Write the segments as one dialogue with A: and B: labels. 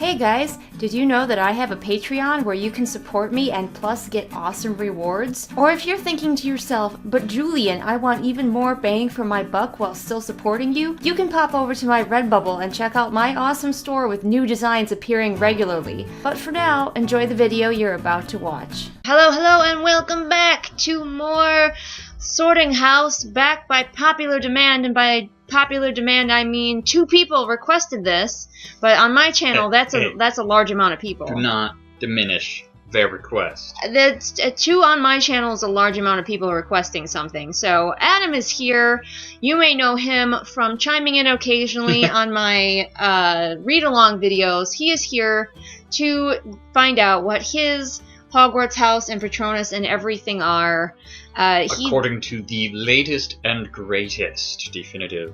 A: Hey guys, did you know that I have a Patreon where you can support me and plus get awesome rewards? Or if you're thinking to yourself, but Julian, I want even more bang for my buck while still supporting you, you can pop over to my Redbubble and check out my awesome store with new designs appearing regularly. But for now, enjoy the video you're about to watch.
B: Hello, and welcome back to more Sorting House, back by popular demand, and by popular demand I mean 2 people requested this, but on my channel that's a large amount of people.
C: Do not diminish their request.
B: That's 2 on my channel is a large amount of people requesting something. So Adam is here. You may know him from chiming in occasionally on my read-along videos. He is here to find out what his Hogwarts house and Patronus and everything are.
C: According to the latest and greatest definitive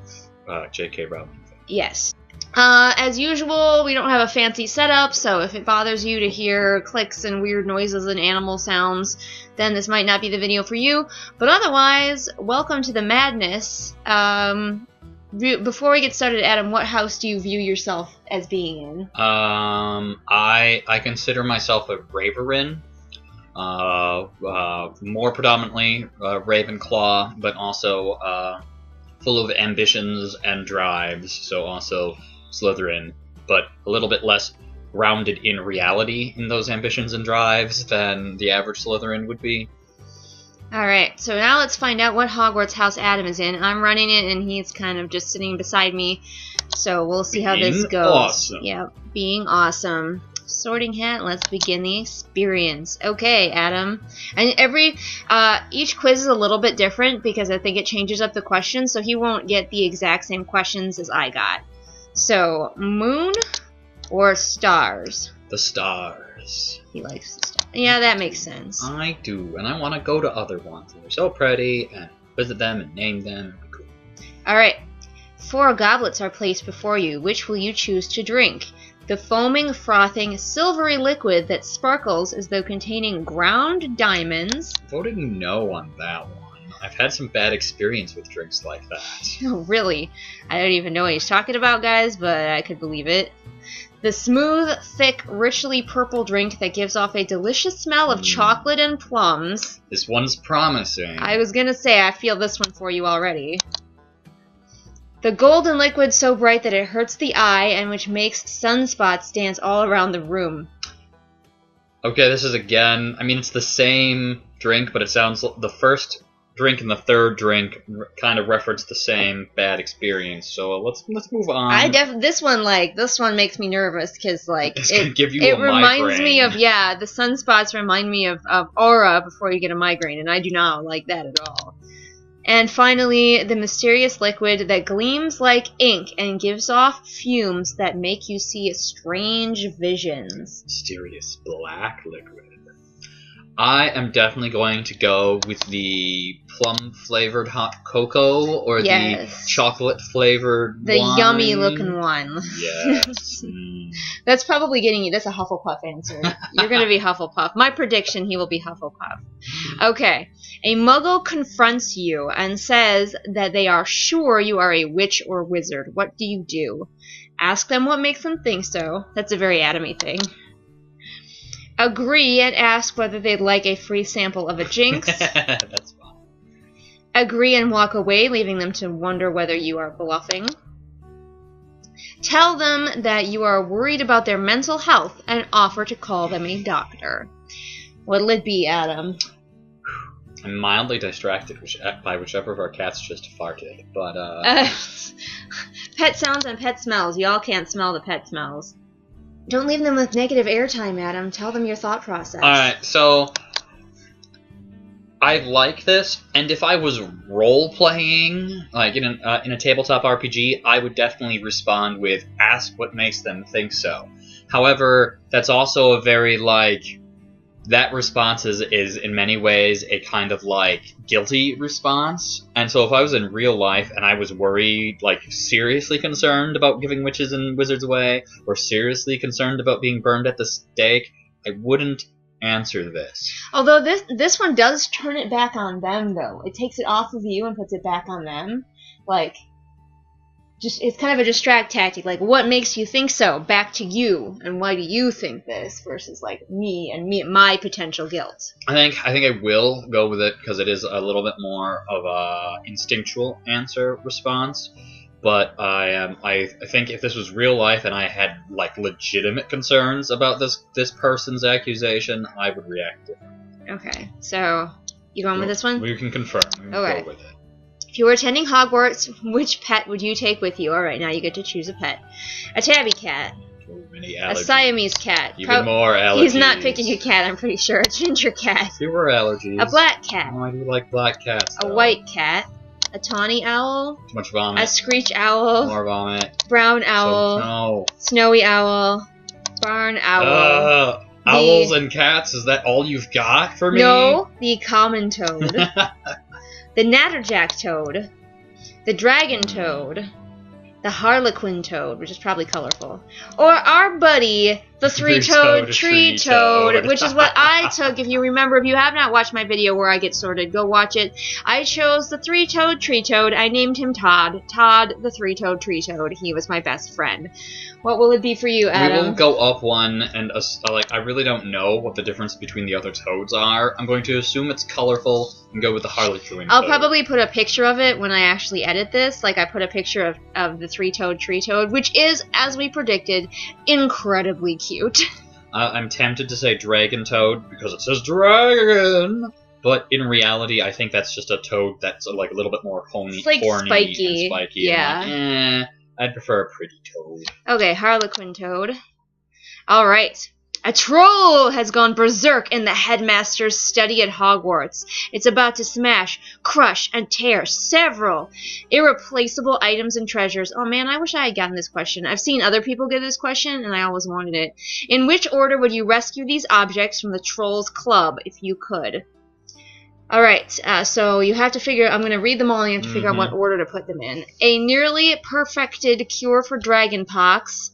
C: J.K. Rowling thing.
B: Yes. As usual, we don't have a fancy setup, so if it bothers you to hear clicks and weird noises and animal sounds, then this might not be the video for you. But otherwise, welcome to the madness. Before we get started, Adam, what house do you view yourself as being in?
C: I consider myself a Raverin. More predominantly Ravenclaw, but also full of ambitions and drives, so also Slytherin, but a little bit less grounded in reality in those ambitions and drives than the average Slytherin would be.
B: Alright, so now let's find out what Hogwarts house Adam is in. I'm running it, and he's kind of just sitting beside me, so we'll see how this goes.
C: Awesome.
B: Yeah, being awesome. Sorting hat, let's begin the experience. Okay, Adam. And each quiz is a little bit different because I think it changes up the questions, so he won't get the exact same questions as I got. So, moon or stars?
C: The stars.
B: He likes the stars. Yeah, that makes sense.
C: I do, and I want to go to other ones. They're so pretty, and visit them and name them. It'd be cool.
B: Alright. 4 goblets are placed before you. Which will you choose to drink? The foaming, frothing, silvery liquid that sparkles as though containing ground diamonds.
C: Voting no on that one. I've had some bad experience with drinks like that.
B: Oh, really? I don't even know what he's talking about, guys, but I could believe it. The smooth, thick, richly purple drink that gives off a delicious smell of chocolate and plums.
C: This one's promising.
B: I was gonna say, I feel this one for you already. The golden liquid so bright that it hurts the eye and which makes sunspots dance all around the room.
C: Okay, this is again, I mean, it's the same drink, but it sounds, the first drink and the third drink kind of reference the same bad experience, so let's move on.
B: This one makes me nervous, because,
C: it's gonna give you
B: it
C: a
B: reminds
C: migraine.
B: me of, the sunspots remind me of aura before you get a migraine, and I do not like that at all. And finally, the mysterious liquid that gleams like ink and gives off fumes that make you see strange visions.
C: Mysterious black liquid. I am definitely going to go with the plum-flavored hot cocoa or the chocolate-flavored
B: The
C: wine.
B: yummy-looking one.
C: Yes.
B: That's probably getting you. That's a Hufflepuff answer. You're going to be Hufflepuff. My prediction, he will be Hufflepuff. Okay. A muggle confronts you and says that they are sure you are a witch or wizard. What do you do? Ask them what makes them think so. That's a very Adam-y thing. Agree and ask whether they'd like a free sample of a jinx.
C: That's fine.
B: Agree and walk away, leaving them to wonder whether you are bluffing. Tell them that you are worried about their mental health and offer to call them a doctor. What'll it be, Adam?
C: I'm mildly distracted by whichever of our cats just farted, but
B: pet sounds and pet smells. Y'all can't smell the pet smells. Don't leave them with negative airtime, Adam. Tell them your thought process.
C: Alright, so I like this, and if I was role-playing, like in a tabletop RPG, I would definitely respond with, ask what makes them think so. However, that's also a very, that response is in many ways a kind of, guilty response. And so if I was in real life and I was worried, seriously concerned about giving witches and wizards away, or seriously concerned about being burned at the stake, I wouldn't answer this.
B: Although this one does turn it back on them, though. It takes it off of you and puts it back on them. just it's kind of a distract tactic. Like, what makes you think so? Back to you, and why do you think this? Versus like me and my potential guilt.
C: I think I will go with it because it is a little bit more of a instinctual answer response. But I think if this was real life and I had like legitimate concerns about this person's accusation, I would react differently.
B: Okay, so you going with this one?
C: We can confirm. We can
B: Okay.
C: go with it.
B: If you were attending Hogwarts, which pet would you take with you? All right, now you get to choose a pet. A tabby cat.
C: Too many
B: A
C: allergies.
B: Siamese cat.
C: Even more allergies.
B: He's not picking a cat, I'm pretty sure. A ginger cat.
C: Fewer allergies.
B: A black cat.
C: Oh, I do like black cats.
B: A
C: though.
B: white cat. A tawny owl.
C: Too much vomit.
B: A screech owl.
C: More vomit.
B: Brown owl.
C: No.
B: Snowy owl. Barn owl.
C: Owls and cats, is that all you've got for me?
B: No, the common toad. The natterjack toad. The dragon toad. The harlequin toad, which is probably colorful. Or our buddy, the three-toed tree toad, which is what I took. If you remember, if you have not watched my video where I get sorted, go watch it. I chose the three-toed tree toad. I named him Todd. Todd, the three-toed tree toad. He was my best friend. What will it be for you, Adam?
C: We will go up one, and I really don't know what the difference between the other toads are. I'm going to assume it's colorful and go with the harlequin
B: I'll
C: toad.
B: probably put a picture of it when I actually edit this. Like, I put a picture of the three-toed tree toad, which is, as we predicted, incredibly cute.
C: I'm tempted to say dragon toad because it says dragon, but in reality, I think that's just a toad that's like a little bit more horny,
B: It's like
C: horny
B: spiky.
C: and spiky.
B: Yeah.
C: And like, I'd prefer a pretty toad.
B: Okay, harlequin toad. Alright. A troll has gone berserk in the headmaster's study at Hogwarts. It's about to smash, crush, and tear several irreplaceable items and treasures. Oh man, I wish I had gotten this question. I've seen other people get this question, and I always wanted it. In which order would you rescue these objects from the troll's club, if you could? Alright, so you have to figure, I'm going to read them all and you have to figure out what order to put them in. A nearly perfected cure for dragonpox.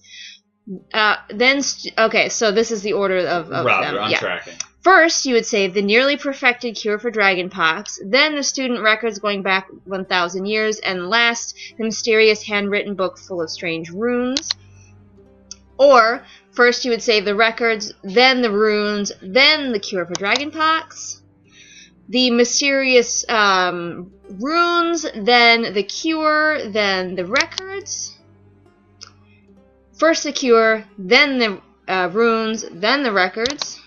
B: Okay, so this is the order of
C: Rather,
B: them.
C: I'm
B: Yeah.
C: tracking.
B: First, you would say the nearly perfected cure for dragonpox, then the student records going back 1,000 years, and last, the mysterious handwritten book full of strange runes. Or, first you would say the records, then the runes, then the cure for dragonpox. The mysterious runes, then the cure, then the records. First the cure, then the runes, then the records.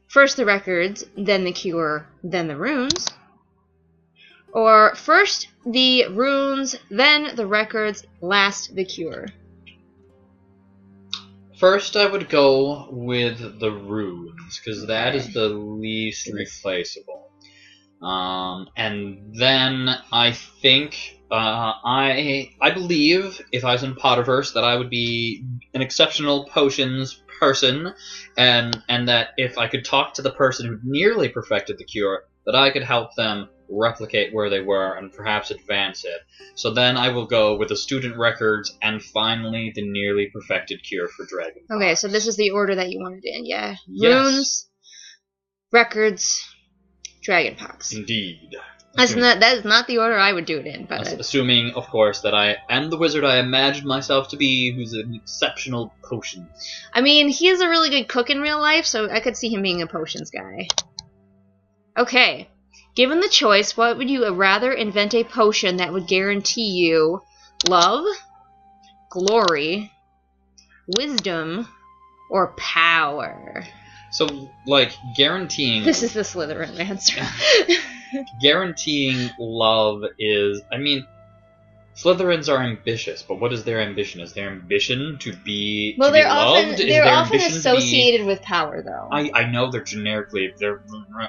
B: First the records, then the cure, then the runes. Or first the runes, then the records, last the cure.
C: First, I would go with the runes, because that is the least replaceable. And then I think I believe if I was in Potterverse that I would be an exceptional potions person, and that if I could talk to the person who nearly perfected the cure, that I could help them replicate where they were and perhaps advance it. So then I will go with the student records and finally the nearly perfected cure for dragon.
B: Okay, so this is the order that you wanted in, yeah?
C: Yes.
B: Runes, records, dragonpox.
C: Indeed.
B: That is not the order I would do it in, but
C: Assuming, of course, that I am the wizard I imagined myself to be, who's an exceptional potions.
B: I mean, he is a really good cook in real life, so I could see him being a potions guy. Okay. Given the choice, what would you rather invent a potion that would guarantee you love, glory, wisdom, or power?
C: So, like, guaranteeing...
B: This is the Slytherin answer.
C: Guaranteeing love is... I mean, Slytherins are ambitious, but what is their ambition? Is their ambition to be
B: Well,
C: to be
B: they're
C: loved?
B: often
C: Is their
B: often
C: ambition to be-
B: associated with power, though.
C: I know they're generically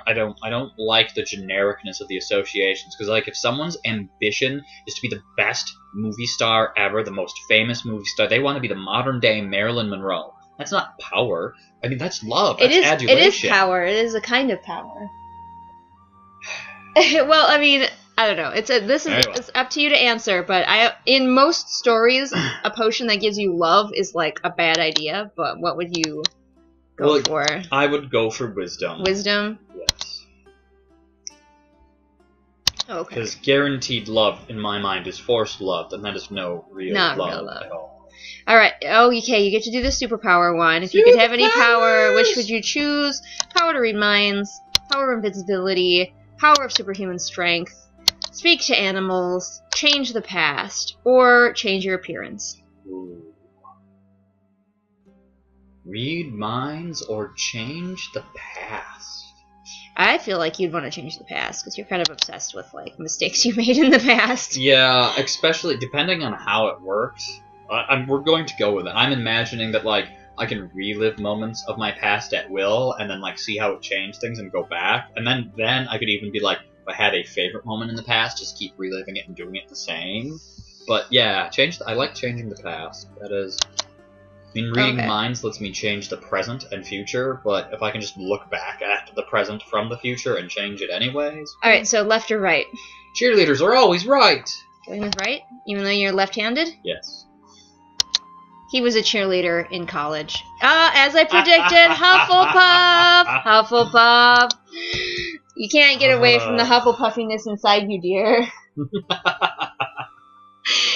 C: I don't like the genericness of the associations, because like if someone's ambition is to be the best movie star ever, the most famous movie star, they want to be the modern day Marilyn Monroe. That's not power. I mean, that's love. That's adulation.
B: It is power. It is a kind of power. Well, I mean, I don't know. It's up to you to answer, but in most stories, a potion that gives you love is like a bad idea. But what would you go for?
C: I would go for wisdom.
B: Wisdom.
C: Yes.
B: Okay.
C: Because guaranteed love, in my mind, is forced love, and that is no real
B: Not
C: love
B: real love.
C: at all.
B: All right. Oh, okay. You get to do the superpower one. If you could have any power, which would you choose? Power to read minds, power of invisibility, power of superhuman strength, speak to animals, change the past, or change your appearance.
C: Ooh. Read minds or change the past?
B: I feel like you'd want to change the past because you're kind of obsessed with like mistakes you made in the past.
C: Yeah, especially depending on how it works. We're going to go with it. I'm imagining that like I can relive moments of my past at will, and then like see how it changed things and go back, and then I could even be like, if I had a favorite moment in the past, just keep reliving it and doing it the same. But yeah, I like changing the past. That is. I mean, reading minds lets me change the present and future, but if I can just look back at the present from the future and change it anyways.
B: All right, so left or right?
C: Cheerleaders are always right.
B: Going with right, even though you're left-handed?
C: Yes.
B: He was a cheerleader in college. As I predicted, Hufflepuff! Hufflepuff! You can't get away from the Hufflepuffiness inside you, dear.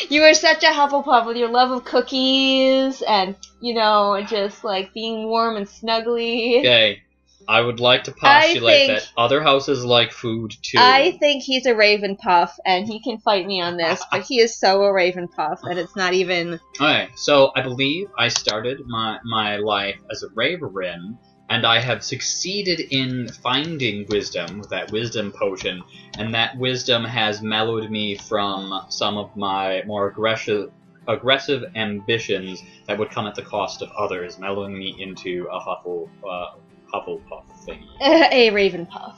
B: You are such a Hufflepuff with your love of cookies and, you know, just like being warm and snuggly.
C: Okay, I would like to postulate that other houses like food too.
B: I think he's a Ravenpuff, and he can fight me on this, but he is so a Ravenpuff that it's not even...
C: Okay, so I believe I started my life as a Raverin, and I have succeeded in finding wisdom with that wisdom potion, and that wisdom has mellowed me from some of my more aggressive ambitions that would come at the cost of others, mellowing me into a Hufflepuff thing.
B: A Ravenpuff.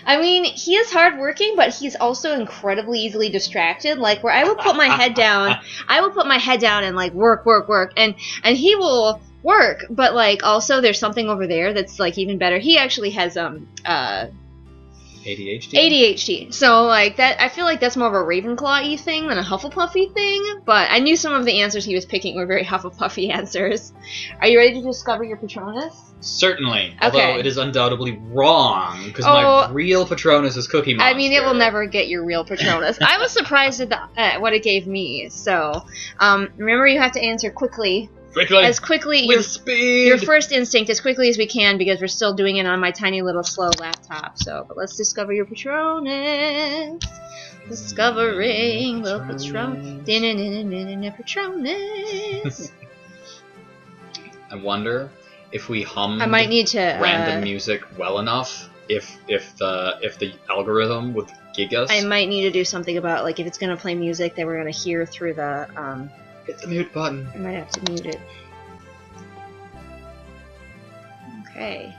B: I mean, he is hardworking, but he's also incredibly easily distracted. Like, where I will put my head down, and like work, and he will work, but like also there's something over there that's like even better. He actually has ADHD. So like that, I feel like that's more of a Ravenclaw-y thing than a Hufflepuffy thing. But I knew some of the answers he was picking were very Hufflepuffy answers. Are you ready to discover your Patronus?
C: Certainly.
B: Okay.
C: Although it is undoubtedly wrong, because my real Patronus is Cookie Monster.
B: I mean, it will never get your real Patronus. I was surprised at what it gave me. So remember, you have to answer quickly. As quickly,
C: with speed.
B: Your first instinct, as quickly as we can, because we're still doing it on my tiny little slow laptop. So, but let's discover your Patronus. Discovering the Patronus.
C: I wonder if we hum.
B: I might need to
C: random music well enough. If the algorithm would gig us.
B: I might need to do something about like if it's gonna play music that we're gonna hear through the
C: Hit the mute button.
B: I might have to mute it. Okay.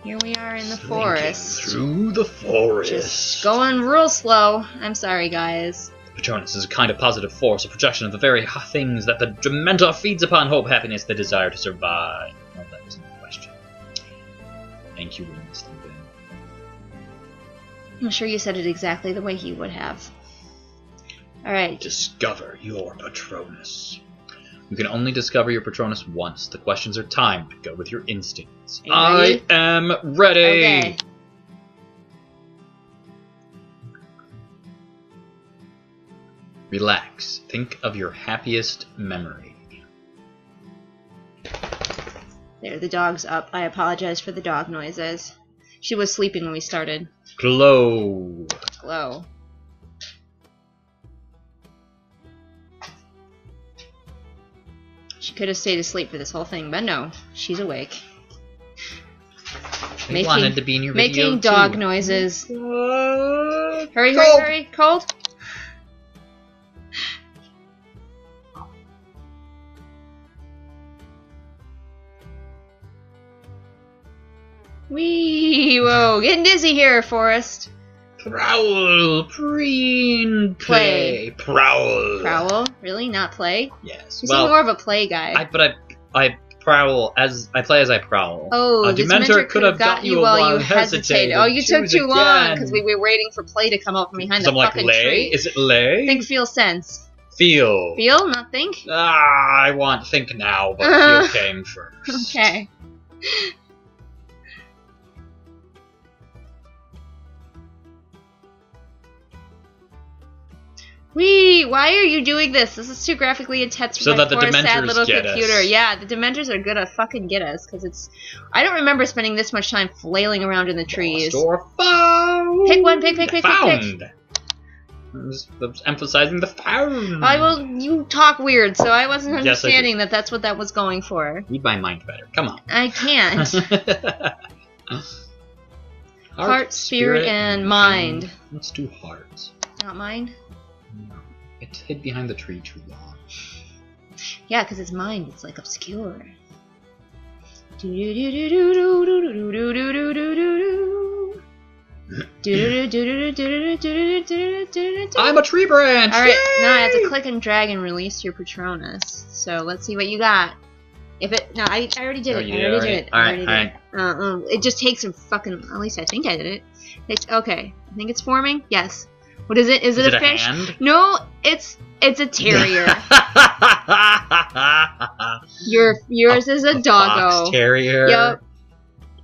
B: Here we are in the forest.
C: Through the forest.
B: Just going real slow. I'm sorry, guys.
C: Patronus is a kind of positive force, a projection of the very things that the Dementor feeds upon: hope, happiness, the desire to survive. Well, that wasn't the question. Thank you, Winston.
B: I'm sure you said it exactly the way he would have. Alright.
C: Discover your Patronus. You can only discover your Patronus once. The questions are timed. Go with your instincts. I am ready!
B: Okay.
C: Relax. Think of your happiest memory.
B: There, the dog's up. I apologize for the dog noises. She was sleeping when we started.
C: Glow.
B: Glow. She could have stayed asleep for this whole thing, but no, she's awake.
C: I wanted to be in your video
B: making dog
C: too.
B: noises. Hurry, hurry, hurry! Cold. Wee! Whoa! Getting dizzy here, Forrest.
C: Prowl, preen, play, prowl.
B: Prowl? Really? Not play?
C: Yes.
B: You seem more of a play guy.
C: I prowl as I play as I prowl.
B: Oh,
C: a Dementor could have got you while you hesitated.
B: Oh, you took too long because we were waiting for play to come out from behind the fucking tree.
C: Is it lay?
B: Think, feel, sense.
C: Feel.
B: Feel, not think.
C: I want think now, but feel came first.
B: Okay. Why are you doing this? This is too graphically intense for
C: So
B: my
C: that the
B: poor, sad
C: Dementors
B: little
C: get
B: computer.
C: us.
B: Yeah, the Dementors are gonna fucking get us, because it's... I don't remember spending this much time flailing around in the trees.
C: Lost or found.
B: Pick one, pick.
C: Found. I'm just emphasizing the found.
B: You talk weird, so I wasn't
C: Yes, I
B: understanding that that's what that was going for.
C: Read my mind better. Come on.
B: I can't. Heart, spirit, and mind.
C: Let's do hearts.
B: Not mind?
C: No. It's hid behind the tree too long.
B: Yeah, because it's mind. It's like obscure.
C: I'm a tree branch!
B: Alright,
C: Yay!
B: now I have to click and drag and release your Patronus. So let's see what you got. No, I already did it. I already did it.
C: Alright.
B: It just takes a fucking... At least I think I did it. Okay. I think it's forming. Yes. What is it? Is it a fish?
C: Hand?
B: No, it's a terrier. Yours is a doggo.
C: Fox terrier.
B: Yep.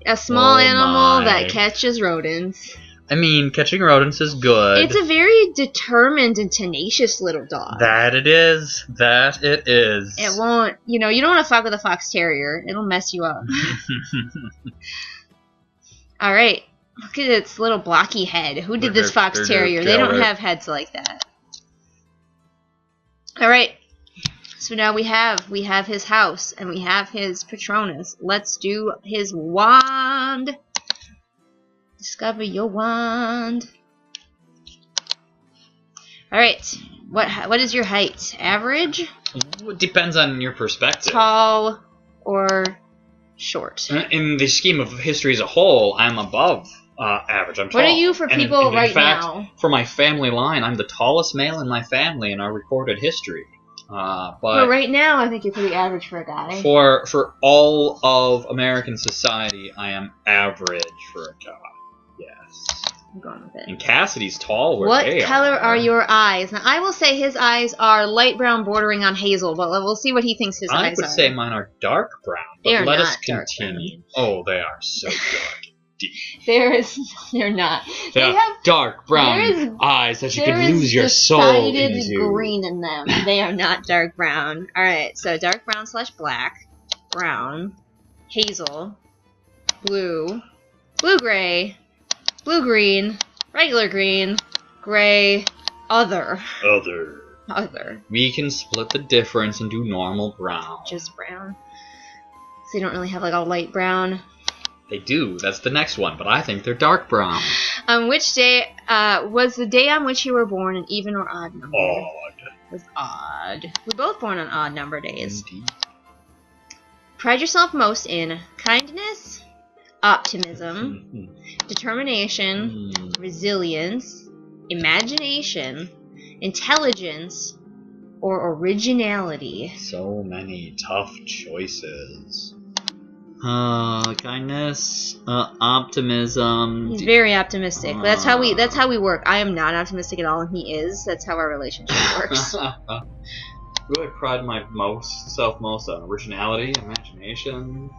B: A small
C: Oh
B: animal
C: my.
B: that catches rodents.
C: I mean, catching rodents is good.
B: It's a very determined and tenacious little dog.
C: That it is. That it is.
B: It won't, you don't want to fuck with a fox terrier. It'll mess you up. Alright. Look at its little blocky head. Who did this fox terrier? They don't have heads like that. Alright. So now we have his house, and we have his Patronus. Let's do his wand. Discover your wand. Alright. What is your height? Average?
C: It depends on your perspective.
B: Tall or short?
C: In the scheme of history as a whole, I'm above average. I'm tall.
B: What are you for people
C: in
B: right
C: fact,
B: now?
C: For my family line, I'm the tallest male in my family in our recorded history. But
B: right now, I think you're pretty average for a guy.
C: for all of American society, I am average for a guy. Yes.
B: I'm going with it.
C: And Cassidy's tall.
B: What color are your eyes? Now, I will say his eyes are light brown bordering on hazel, but we'll see what he thinks his eyes are.
C: I would say mine are dark brown. But
B: They are
C: let
B: not
C: us
B: dark
C: continue. Oh, they are so dark.
B: They're not.
C: They
B: They
C: are
B: have
C: dark brown
B: there is-
C: eyes that you
B: there
C: could
B: is
C: lose your soul
B: decided
C: into.
B: green in them. They are not dark brown. Alright, so dark brown / black, brown, hazel, blue, blue-gray, blue-green, regular green, gray, other. Other.
C: We can split the difference and do normal brown.
B: Just brown. So you don't really have like a light brown.
C: They do. That's the next one, but I think they're dark brown.
B: On which day was the day on which you were born an even or odd number?
C: Odd.
B: It was odd. We're both born on odd number days.
C: Indeed.
B: Pride yourself most in kindness, optimism,
C: Mhm.
B: determination,
C: Mm.
B: resilience, imagination, intelligence, or originality.
C: So many tough choices. Kindness, optimism.
B: He's very optimistic. That's how we work. I am not optimistic at all, and he is. That's how our relationship works.
C: Who do I pride myself most on? Originality, imagination.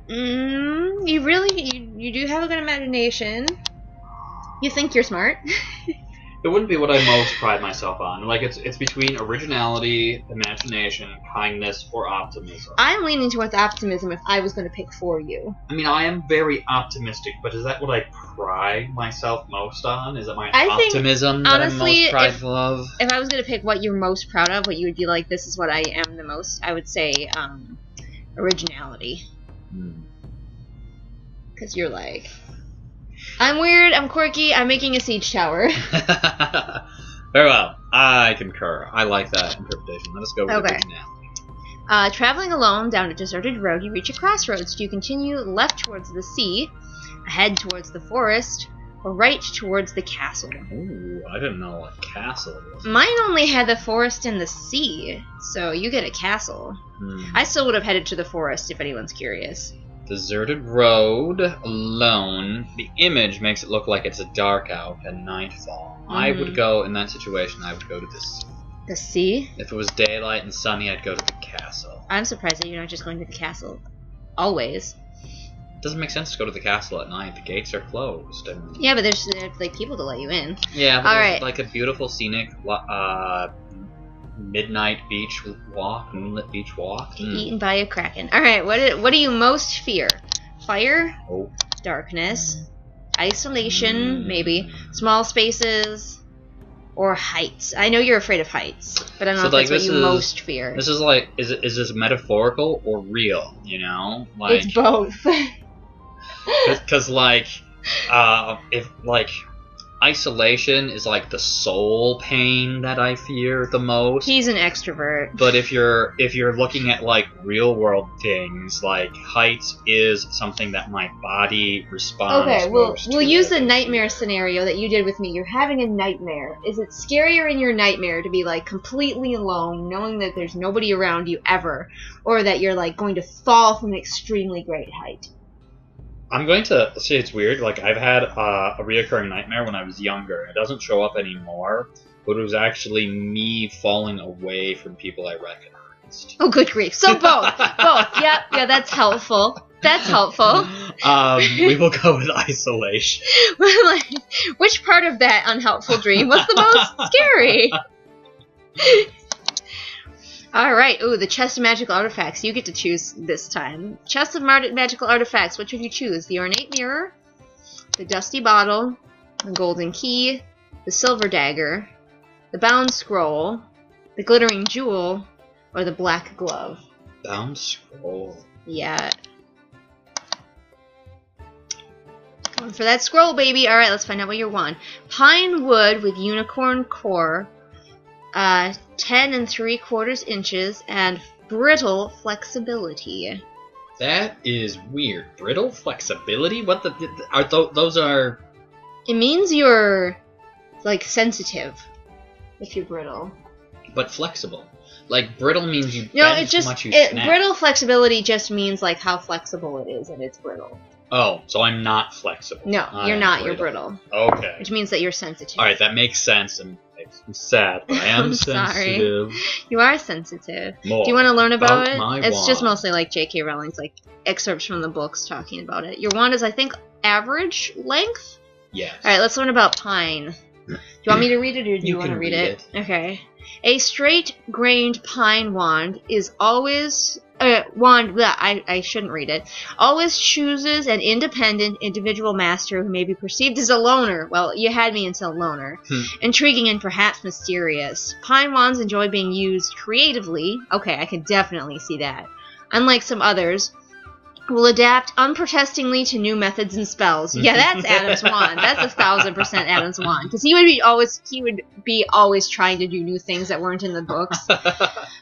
B: You do have a good imagination. You think you're smart.
C: It wouldn't be what I most pride myself on. Like it's between originality, imagination, kindness, or optimism.
B: I'm leaning towards optimism if I was going to pick for you.
C: I mean, I am very optimistic, but is that what I pride myself most on? Is it my
B: I think,
C: optimism that
B: honestly,
C: I'm most prideful of?
B: If I was going to pick what you're most proud of, what you would be like, this is what I am the most, I would say originality. Because you're like, I'm weird, I'm quirky, I'm making a siege tower.
C: Very well. I concur. I like that interpretation. Let us go with
B: Okay.
C: originality.
B: Traveling alone down a deserted road, you reach a crossroads. Do you continue left towards the sea, ahead towards the forest, or right towards the castle?
C: Ooh, I didn't know what castle was.
B: Mine only had the forest and the sea, so you get a castle. I still would have headed to the forest if anyone's curious.
C: Deserted road, alone. The image makes it look like it's dark out and nightfall. I would go, in that situation, I would go to the sea.
B: The sea?
C: If it was daylight and sunny, I'd go to the castle.
B: I'm surprised that you're not just going to the castle. Always.
C: doesn't make sense to go to the castle at night. The gates are closed. And
B: Yeah, but there's like people to let you in.
C: yeah, but
B: All
C: there's
B: right.
C: like a beautiful scenic midnight beach walk, moonlit beach walk.
B: Eaten by a kraken. All right. What do you most fear? Fire,
C: Oh.
B: darkness, isolation, maybe small spaces, or heights. I know you're afraid of heights, but I don't know if that's what you most fear.
C: This is like, is this metaphorical or real? You know, like
B: It's both.
C: because like, if like isolation is like the soul pain that I fear the most.
B: He's an extrovert.
C: But if you're looking at like real world things, like heights is something that my body responds.
B: Okay,
C: most
B: we'll
C: to.
B: use the nightmare scenario that you did with me. You're having a nightmare. Is it scarier in your nightmare to be like completely alone, knowing that there's nobody around you ever, or that you're like going to fall from an extremely great height?
C: I'm going to say it's weird. Like I've had a reoccurring nightmare when I was younger. It doesn't show up anymore, but it was actually me falling away from people I recognized.
B: Oh, good grief! So both. Yeah, that's helpful. That's helpful.
C: We will go with isolation.
B: Which part of that unhelpful dream was the most scary? All right. Ooh, the chest of magical artifacts. You get to choose this time. Chest of magical artifacts. Which would you choose? The ornate mirror, the dusty bottle, the golden key, the silver dagger, the bound scroll, the glittering jewel, or the black glove?
C: Bound scroll.
B: Yeah. Going for that scroll, baby. All right, let's find out what you want. Pine wood with unicorn core. 10 3/4 inches, and brittle flexibility.
C: That is weird. Brittle flexibility? What the? Those are?
B: It means you're like sensitive if you're brittle.
C: But flexible. Like brittle means you
B: No,
C: bend
B: it just
C: so much you snap.
B: brittle flexibility just means like how flexible it is, and it's brittle.
C: Oh, so I'm not flexible.
B: No, you're not. You're brittle,
C: Okay.
B: which means that you're sensitive.
C: All right, that makes sense and makes me sad, but I am
B: I'm sorry.
C: sensitive.
B: You are sensitive.
C: More
B: Do you want to learn about
C: about my
B: it? It's just
C: wand.
B: mostly like J.K. Rowling's like excerpts from the books talking about it. Your wand is, I think, average length.
C: Yes.
B: All right, let's learn about pine. Do you want me to read it, or do you want to
C: can
B: read
C: read
B: it? Okay. A straight-grained pine wand is always I shouldn't read it. Always chooses an independent individual master who may be perceived as a loner. Well, you had me until loner. Intriguing and perhaps mysterious. Pine wands enjoy being used creatively. Okay, I can definitely see that. Unlike some others, will adapt unprotestingly to new methods and spells. Yeah, that's Adam's wand. That's 1,000% Adam's wand, because he would be always trying to do new things that weren't in the books.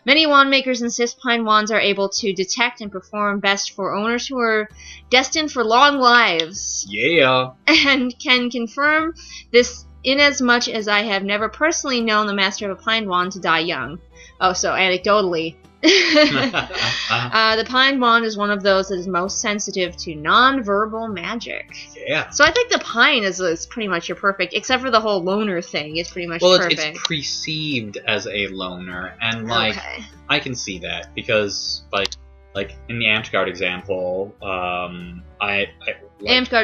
B: Many wand makers insist pine wands are able to detect and perform best for owners who are destined for long lives.
C: Yeah.
B: And can confirm this inasmuch as I have never personally known the master of a pine wand to die young. Oh, so anecdotally. The pine wand is one of those that is most sensitive to non-verbal magic.
C: Yeah.
B: So I think the pine is pretty much your perfect, except for the whole loner thing. It's pretty much
C: Well,
B: perfect.
C: it's perceived as a loner, and like
B: Okay.
C: I can see that because like in the Amtgard example,
B: Amtgard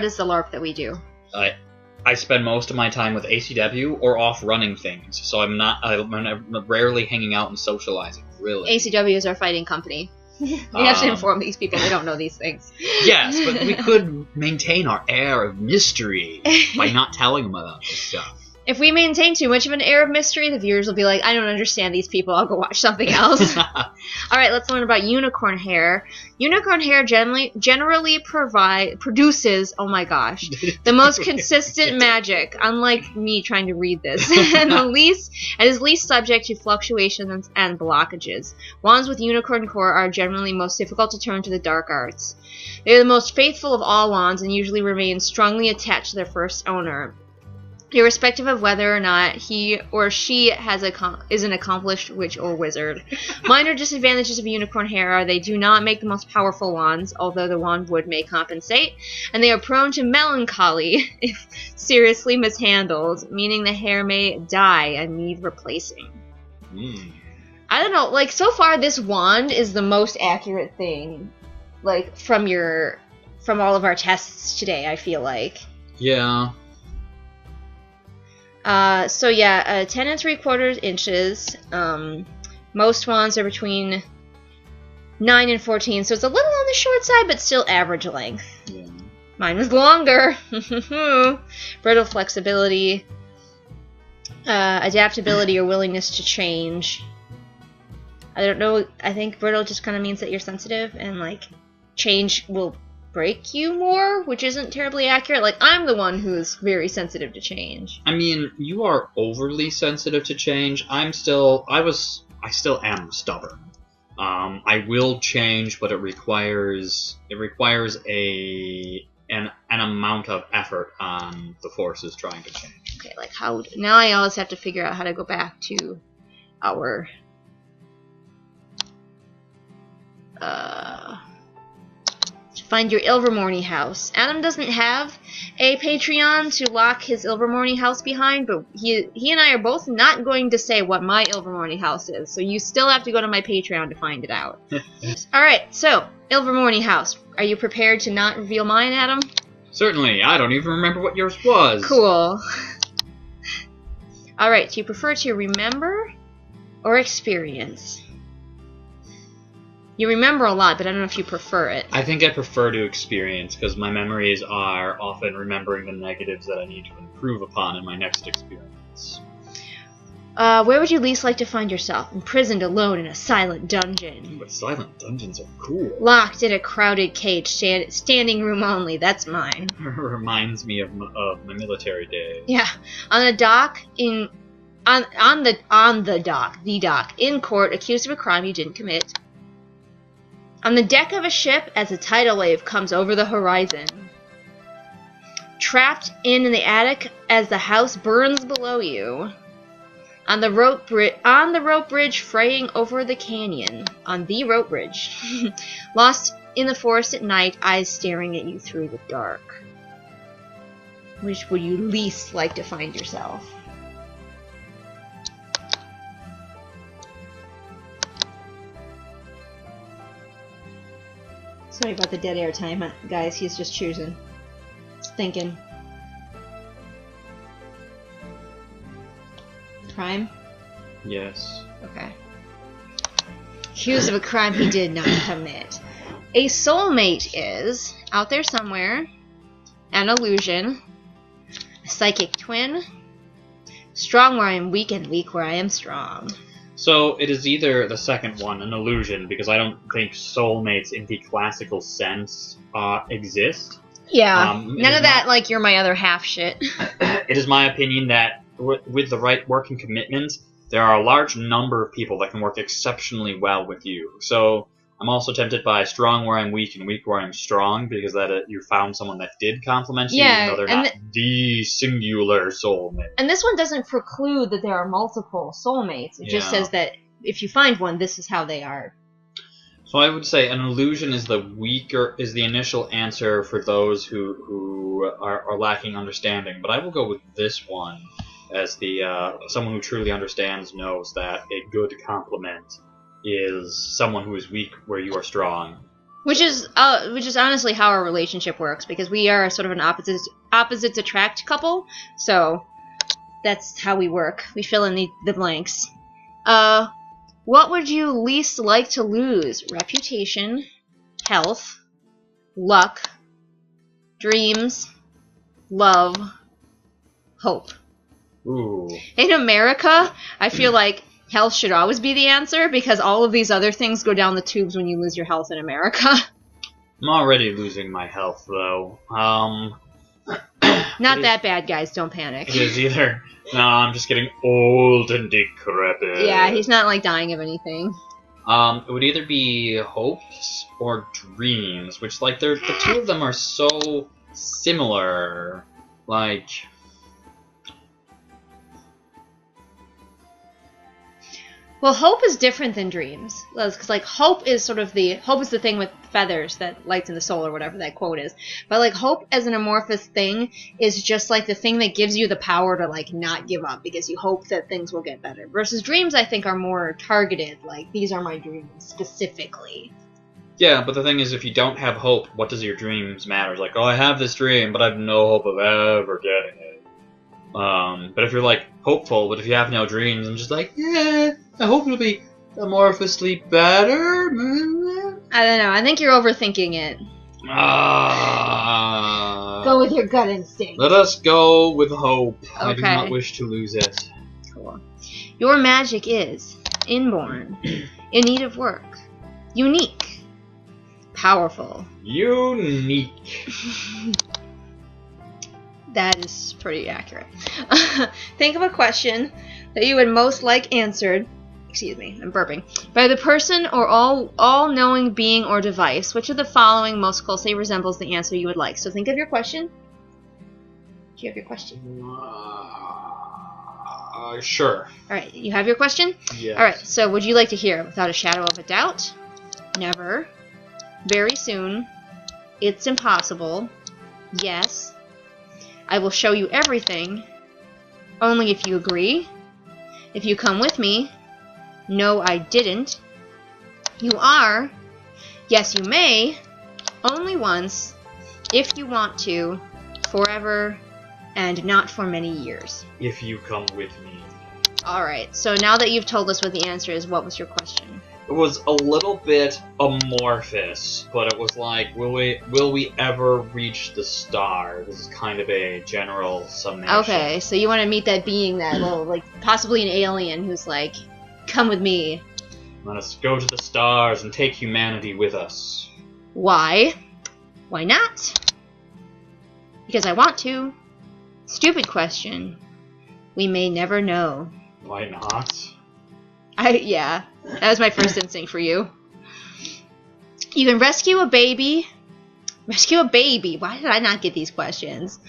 B: is the LARP that we do.
C: I spend most of my time with ACW or off running things, so I'm rarely hanging out and socializing. Really.
B: ACW is our fighting company. We have to inform these people they don't know these things.
C: Yes, but we could maintain our air of mystery by not telling them about this stuff.
B: If we maintain too much of an air of mystery, the viewers will be like, I don't understand these people, I'll go watch something else. Alright, let's learn about unicorn hair. Unicorn hair generally produces, oh my gosh, the most consistent magic, unlike me trying to read this, and is least subject to fluctuations and blockages. Wands with unicorn core are generally most difficult to turn to the dark arts. They are the most faithful of all wands and usually remain strongly attached to their first owner, irrespective of whether or not he or she is an accomplished witch or wizard. Minor disadvantages of unicorn hair are they do not make the most powerful wands, although the wand wood may compensate, and they are prone to melancholy if seriously mishandled, meaning the hair may die and need replacing. I don't know, like, so far this wand is the most accurate thing, like, from your from all of our tests today, I feel like.
C: Yeah.
B: So yeah, 10 and 3/4 inches. Most wands are between 9 and 14, so it's a little on the short side, but still average length.
C: Yeah.
B: Mine was longer. Brittle flexibility, adaptability or willingness to change. I don't know. I think brittle just kind of means that you're sensitive, and like change will break you more, which isn't terribly accurate. Like, I'm the one who's very sensitive to change.
C: I mean, you are overly sensitive to change. I still am stubborn. I will change, but it requires an amount of effort on the forces trying to change.
B: Okay, like how now I always have to figure out how to go back to our to find your Ilvermorny house. Adam doesn't have a Patreon to lock his Ilvermorny house behind, but he and I are both not going to say what my Ilvermorny house is, so you still have to go to my Patreon to find it out. Alright, so, Ilvermorny house. Are you prepared to not reveal mine, Adam?
C: Certainly. I don't even remember what yours was.
B: Cool. Alright, do you prefer to remember or experience? You remember a lot, but I don't know if you prefer it.
C: I think I prefer to experience, because my memories are often remembering the negatives that I need to improve upon in my next experience.
B: Where would you least like to find yourself? Imprisoned alone in a silent dungeon.
C: But silent dungeons are cool.
B: Locked in a crowded cage, standing room only. That's mine.
C: Reminds me of my military days.
B: Yeah. On the dock, the dock, in court, accused of a crime you didn't commit. On the deck of a ship as a tidal wave comes over the horizon. Trapped in the attic as the house burns below you. On the rope bridge fraying over the canyon. On the rope bridge. Lost in the forest at night, eyes staring at you through the dark. Which would you least like to find yourself? Sorry about the dead air time, guys. He's just choosing. He's thinking. Crime?
C: Yes.
B: Okay. Accused of a crime he did not commit. A soulmate is out there somewhere. An illusion. A psychic twin. Strong where I am weak and weak where I am strong.
C: So it is either the second one, an illusion, because I don't think soulmates in the classical sense exist.
B: Yeah, none of that, like, you're my other half shit.
C: It is my opinion that with the right work and commitment, there are a large number of people that can work exceptionally well with you. So I'm also tempted by strong where I'm weak and weak where I'm strong, because that you found someone that did complement you, even though they're not the singular soulmate.
B: And this one doesn't preclude that there are multiple soulmates. It just says that if you find one, this is how they are.
C: So I would say an illusion is the initial answer for those who are lacking understanding. But I will go with this one as the someone who truly understands knows that a good complement is someone who is weak where you are strong.
B: Which is honestly how our relationship works, because we are sort of an opposites attract couple, so that's how we work. We fill in the blanks. What would you least like to lose? Reputation, health, luck, dreams, love, hope.
C: Ooh.
B: In America, I feel like health should always be the answer, because all of these other things go down the tubes when you lose your health in America.
C: I'm already losing my health, though.
B: Not that bad, guys. Don't panic.
C: It is either. No, I'm just getting old and decrepit.
B: Yeah, he's not, like, dying of anything.
C: It would either be hopes or dreams, which, like, the two of them are so similar. Like...
B: Well, hope is different than dreams, because like hope is the thing with feathers that lights in the soul or whatever that quote is. But like hope as an amorphous thing is just like the thing that gives you the power to like not give up because you hope that things will get better. Versus dreams, I think, are more targeted. Like these are my dreams specifically.
C: Yeah, but the thing is, if you don't have hope, what does your dreams matter? It's like, oh, I have this dream, but I have no hope of ever getting it. But if you're like hopeful, but if you have no dreams, I'm just like, yeah, I hope it'll be amorphously better.
B: I don't know. I think you're overthinking it. Go with your gut instinct.
C: Let us go with hope.
B: Okay.
C: I do not wish to lose it.
B: Cool. Your magic is inborn, in need of work, unique, powerful.
C: Unique.
B: That is pretty accurate. Think of a question that you would most like answered. Excuse me, I'm burping. By the person or all-knowing being or device, which of the following most closely resembles the answer you would like? So think of your question. Do you have your question?
C: Sure.
B: Alright, you have your question?
C: Yes.
B: Alright, so would you like to hear without a shadow of a doubt? Never. Very soon. It's impossible. Yes. I will show you everything. Only if you agree. If you come with me. No, I didn't. You are. Yes, you may. Only once. If you want to. Forever. And not for many years.
C: If you come with me.
B: Alright, so now that you've told us what the answer is, what was your question?
C: It was a little bit amorphous, but it was like, will we ever reach the star? This is kind of a general summation.
B: Okay, so you want to meet that being that, well, like, possibly an alien who's like, come with me.
C: Let us go to the stars and take humanity with us.
B: Why? Why not? Because I want to. Stupid question. We may never know.
C: Why not?
B: Yeah, that was my first instinct for you. You can rescue a baby. Rescue a baby. Why did I not get these questions?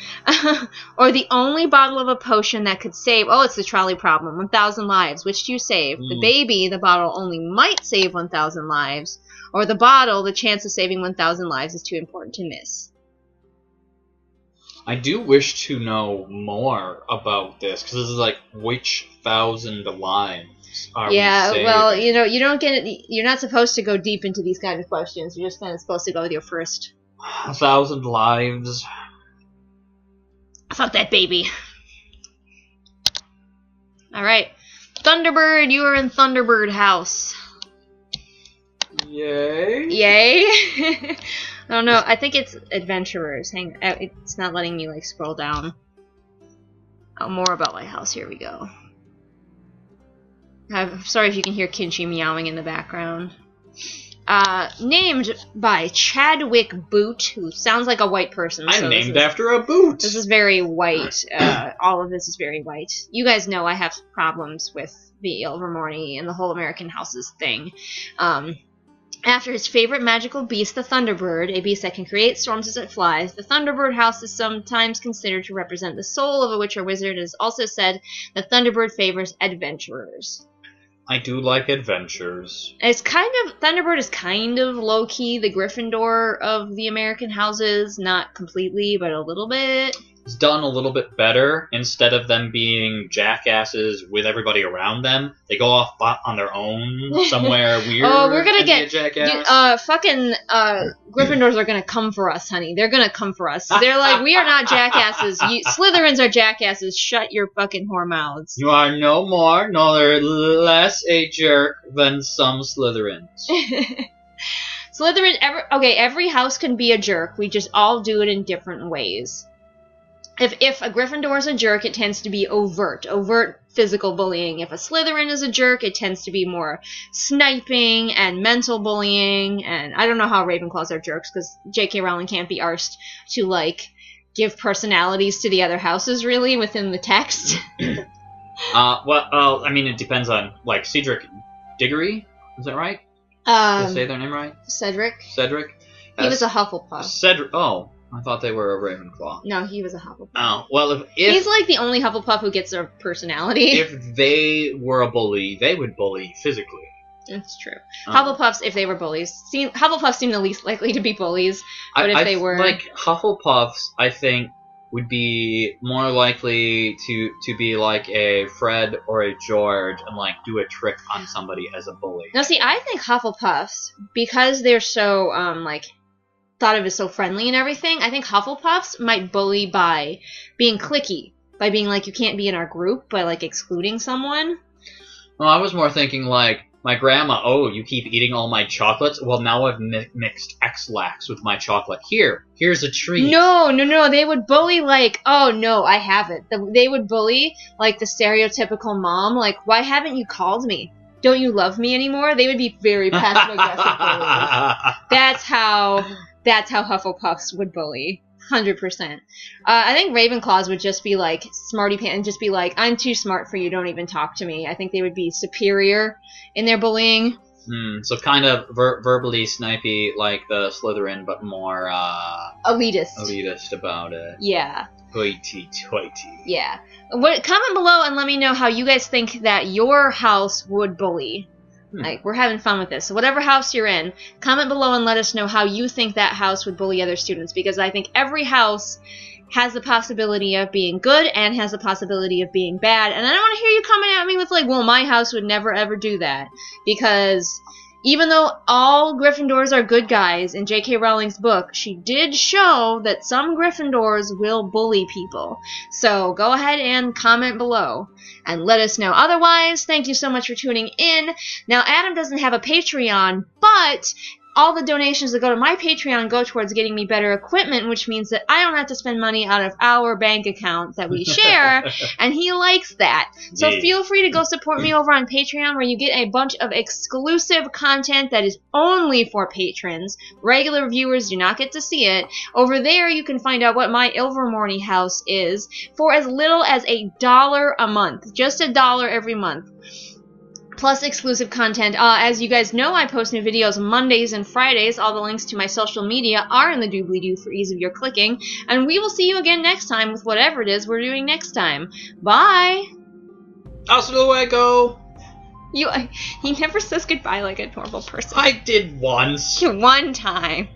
B: Or the only bottle of a potion that could save... Oh, it's the trolley problem. 1,000 lives. Which do you save? The baby, the bottle only might save 1,000 lives. Or the bottle, the chance of saving 1,000 lives is too important to miss.
C: I do wish to know more about this, because this is like, which 1,000 lives are we saving?
B: Well, you know, you don't get it. You're not supposed to go deep into these kind of questions. You're just kind of supposed to go with your first.
C: 1,000 lives.
B: Fuck that baby. Alright. Thunderbird, you are in Thunderbird House.
C: Yay.
B: Yay? I don't know. I think it's adventurers. It's not letting me, like, scroll down. Oh, more about my house. Here we go. I'm sorry if you can hear Kinchi meowing in the background. Named by Chadwick Boot, who sounds like a white person.
C: I'm named after a boot.
B: This is very white. All of this is very white. You guys know I have problems with the Ilvermorny and the whole American Houses thing. After his favorite magical beast, the Thunderbird, a beast that can create storms as it flies, the Thunderbird house is sometimes considered to represent the soul of a witch or wizard. It is also said that Thunderbird favors adventurers.
C: I do like adventures.
B: Thunderbird is kind of low-key the Gryffindor of the American houses. Not completely, but a little bit.
C: It's done a little bit better. Instead of them being jackasses with everybody around them, they go off on their own somewhere weird.
B: Oh, we're gonna get
C: jackass.
B: Gryffindors are gonna come for us, honey. They're gonna come for us. They're like, we are not jackasses. Slytherins are jackasses. Shut your fucking whore mouths.
C: You are no more nor less a jerk than some Slytherins.
B: Every house can be a jerk. We just all do it in different ways. If a Gryffindor is a jerk, it tends to be overt physical bullying. If a Slytherin is a jerk, it tends to be more sniping and mental bullying. And I don't know how Ravenclaws are jerks, because J.K. Rowling can't be arsed to, like, give personalities to the other houses, really, within the text.
C: I mean, it depends on, like, Cedric Diggory, is that right? Did I say their name right?
B: Cedric. He was a Hufflepuff.
C: Cedric. Oh, I thought they were a Ravenclaw.
B: No, he was a Hufflepuff.
C: Oh, well, if
B: he's like the only Hufflepuff who gets a personality.
C: If they were a bully, they would bully physically.
B: That's true. Hufflepuffs, if they were bullies, Hufflepuffs seem the least likely to be bullies. But if they were,
C: like Hufflepuffs, I think would be more likely to be like a Fred or a George and like do a trick on somebody as a bully.
B: Now, see, I think Hufflepuffs, because they're so thought of as so friendly and everything, I think Hufflepuffs might bully by being cliquey, by being like, you can't be in our group, by like excluding someone.
C: Well, I was more thinking like, my grandma, oh, you keep eating all my chocolates? Well, now I've mixed X-Lax with my chocolate. Here's a treat.
B: No. They would bully like, oh, no, I haven't. They would bully like the stereotypical mom, like, why haven't you called me? Don't you love me anymore? They would be very passive-aggressive bullies. That's how Hufflepuffs would bully. 100%. I think Ravenclaws would just be like smarty pants and just be like, I'm too smart for you, don't even talk to me. I think they would be superior in their bullying.
C: So kind of verbally snipey like the Slytherin, but more elitist about it.
B: Yeah.
C: Hoity-toity.
B: Yeah. Comment below and let me know how you guys think that your house would bully. Like, we're having fun with this. So whatever house you're in, comment below and let us know how you think that house would bully other students, because I think every house has the possibility of being good and has the possibility of being bad. And I don't want to hear you coming at me with like, well, my house would never ever do that. Because even though all Gryffindors are good guys in J.K. Rowling's book, she did show that some Gryffindors will bully people. So go ahead and comment below and let us know. Otherwise, thank you so much for tuning in. Now, Adam doesn't have a Patreon, but all the donations that go to my Patreon go towards getting me better equipment, which means that I don't have to spend money out of our bank account that we share, and he likes that. So feel free to go support me over on Patreon, where you get a bunch of exclusive content that is only for patrons. Regular viewers do not get to see it. Over there, you can find out what my Ilvermorny house is for as little as $1 a month. Just $1 every month. Plus exclusive content. As you guys know, I post new videos Mondays and Fridays. All the links to my social media are in the doobly-doo for ease of your clicking. And we will see you again next time with whatever it is we're doing next time. Bye!
C: Hasta luego!
B: He never says goodbye like a normal person.
C: I did once.
B: One time.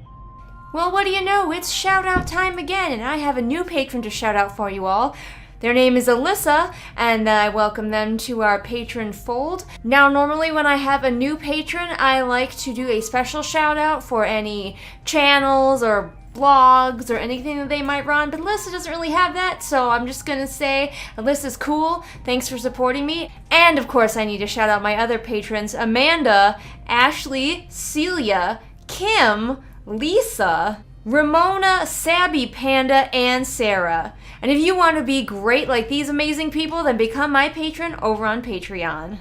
A: Well, what do you know? It's shout-out time again, and I have a new patron to shout out for you all. Their name is Alyssa, and I welcome them to our patron fold. Now, normally when I have a new patron, I like to do a special shout out for any channels or blogs or anything that they might run, but Alyssa doesn't really have that, so I'm just gonna say Alyssa's cool. Thanks for supporting me. And of course, I need to shout out my other patrons: Amanda, Ashley, Celia, Kim, Lisa, Ramona, Sabby, Panda, and Sarah. And if you want to be great like these amazing people, then become my patron over on Patreon.